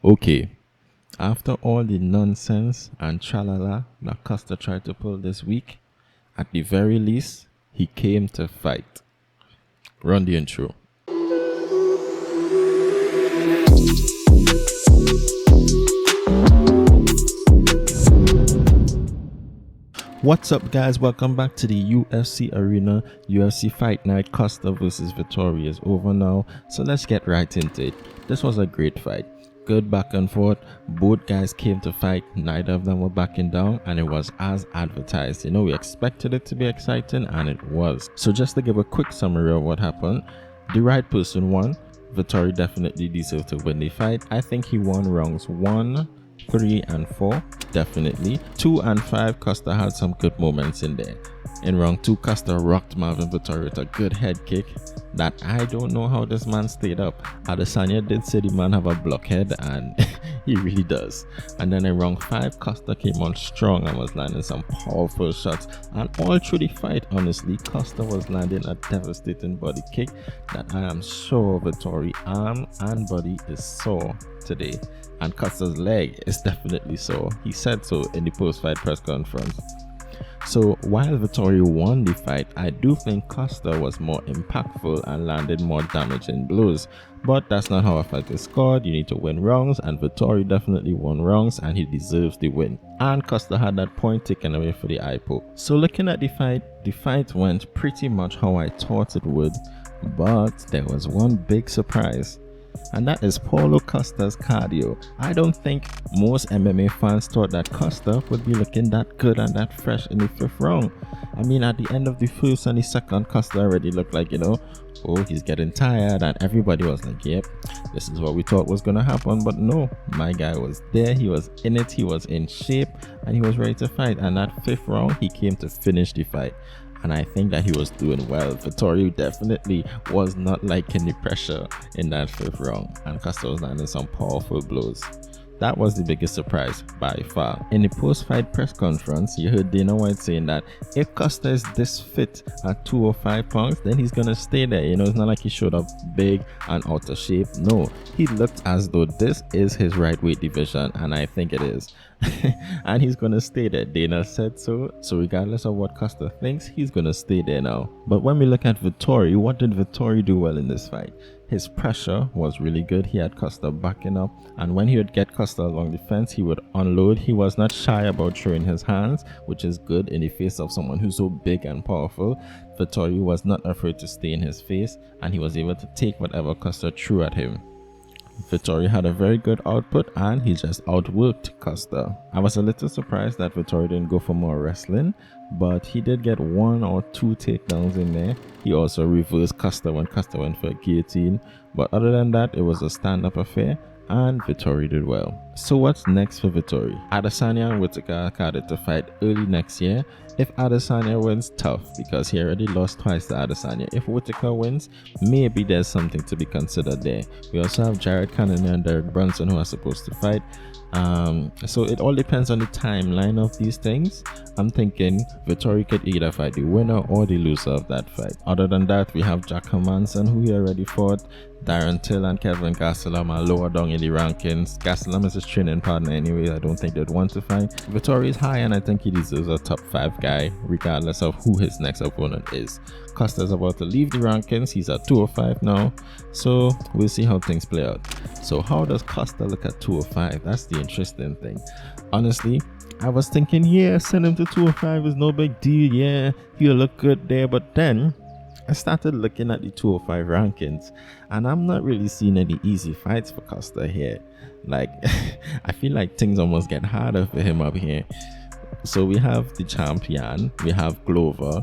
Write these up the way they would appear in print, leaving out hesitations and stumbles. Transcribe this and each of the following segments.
Okay, after all the nonsense and tralala that Costa tried to pull this week, at the very least, he came to fight. Run the intro. What's up, guys? Welcome back to the UFC arena. UFC Fight Night. Costa versus Vettori is over now, so let's get right into it. This was a great fight. Good back and forth. Both guys came to fight. Neither of them were backing down, and it was as advertised. We expected it to be exciting, and it was. So just to give a quick summary of what happened, the right person won. Vettori definitely deserved to win the fight. I think he won rounds 1, 3 and 4, definitely. 2 and 5, Costa had some good moments in there. In round 2, Costa rocked Marvin Vettori with a good head kick that I don't know how this man stayed up. Adesanya did say the man have a blockhead, and he really does. And then in round 5, Costa came on strong and was landing some powerful shots. And all through the fight, honestly, Costa was landing a devastating body kick that I am sure Vettori arm and body is sore today. And Costa's leg is definitely sore. He said so in the post-fight press conference. So while Vettori won the fight, I do think Costa was more impactful and landed more damaging blows. But that's not how a fight is scored. You need to win rounds, and Vettori definitely won rounds, and he deserves the win. And Costa had that point taken away for the eye poke. So looking at the fight went pretty much how I thought it would. But there was one big surprise, and that is Paulo Costa's cardio. I don't think most MMA fans thought that Costa would be looking that good and that fresh in the 5th round. I mean, at the end of the 1st and the 2nd, Costa already looked like, oh, he's getting tired, and everybody was like, yep, this is what we thought was going to happen. But no, my guy was there, he was in it, he was in shape, and he was ready to fight. And that 5th round, he came to finish the fight. And I think that he was doing well. Vettori definitely was not liking the pressure in that 5th round, and Costa was landing some powerful blows. That was the biggest surprise by far. In the post-fight press conference, you heard Dana White saying that if Costa is this fit at 205 pounds, then he's gonna stay there. It's not like he showed up big and out of shape. No, he looked as though this is his right weight division, and I think it is. And he's gonna stay there. Dana said so. So regardless of what Costa thinks, he's gonna stay there now. But when we look at Vettori, what did Vettori do well in this fight? His pressure was really good. He had Costa backing up, and when he would get Costa along the fence, he would unload. He was not shy about throwing his hands, which is good in the face of someone who's so big and powerful. Vettori was not afraid to stay in his face, and he was able to take whatever Costa threw at him. Vettori had a very good output, and he just outworked Costa. I was a little surprised that Vettori didn't go for more wrestling, but he did get 1 or 2 takedowns in there. He also reversed Costa when Costa went for a guillotine, but other than that, it was a stand-up affair, and Vettori did well. So what's next for Vettori? Adesanya and Whittaker are carded to fight early next year. If Adesanya wins, tough, because he already lost twice to Adesanya. If Whittaker wins, maybe there's something to be considered there. We also have Jared Cannonier and Derek Brunson who are supposed to fight. So it all depends on the timeline of these things. I'm thinking Vettori could either fight the winner or the loser of that fight. Other than that, we have Jack Hermanson, who he already fought. Darren Till and Kevin Gastelum are lower down in the rankings. Gastelum is his training partner anyway. I don't think they'd want to fight. Vettori is high, and I think he deserves a top 5 guy regardless of who his next opponent is. Costa's about to leave the rankings. He's at 205 now, so we'll see how things play out. So how does Costa look at 205? That's the interesting thing. Honestly, I was thinking, yeah, send him to 205 is no big deal. Yeah, he'll look good there. But then I started looking at the 205 rankings, and I'm not really seeing any easy fights for Costa here. Like, I feel like things almost get harder for him up here. So we have the champion, we have Glover,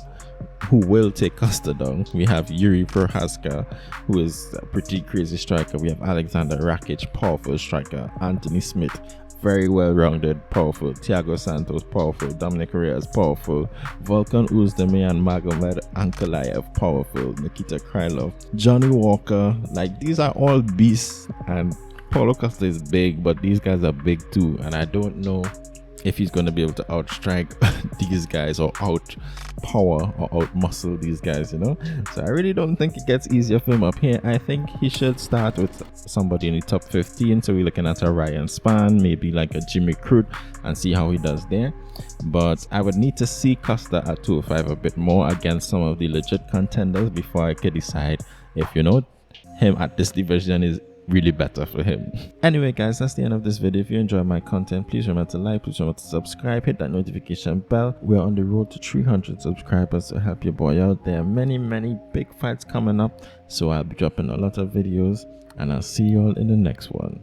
who will take Costa down. We have Yuri Prohaska, who is a pretty crazy striker. We have Alexander Rakic, powerful striker. Anthony Smith, very well-rounded, powerful. Thiago Santos, powerful. Dominic Reyes, powerful. Volkan Oezdemir and Magomed Ankalaev, powerful. Nikita Krylov, Johnny Walker. Like, these are all beasts, and Paulo Costa is big, but these guys are big too, and I don't know if he's going to be able to outstrike these guys or out power or out muscle these guys, you know. So I really don't think it gets easier for him up here. I think he should start with somebody in the top 15. So we're looking at a Ryan Spann, maybe like a Jimmy Crute, and see how he does there. But I would need to see Costa at 205 a bit more against some of the legit contenders before I could decide if, you know, him at this division is really better for him. Anyway guys, that's the end of this video. If you enjoy my content, please remember to like, please remember to subscribe, hit that notification bell. We're on the road to 300 subscribers to help your boy out. There are many big fights coming up, so I'll be dropping a lot of videos, and I'll see you all in the next one.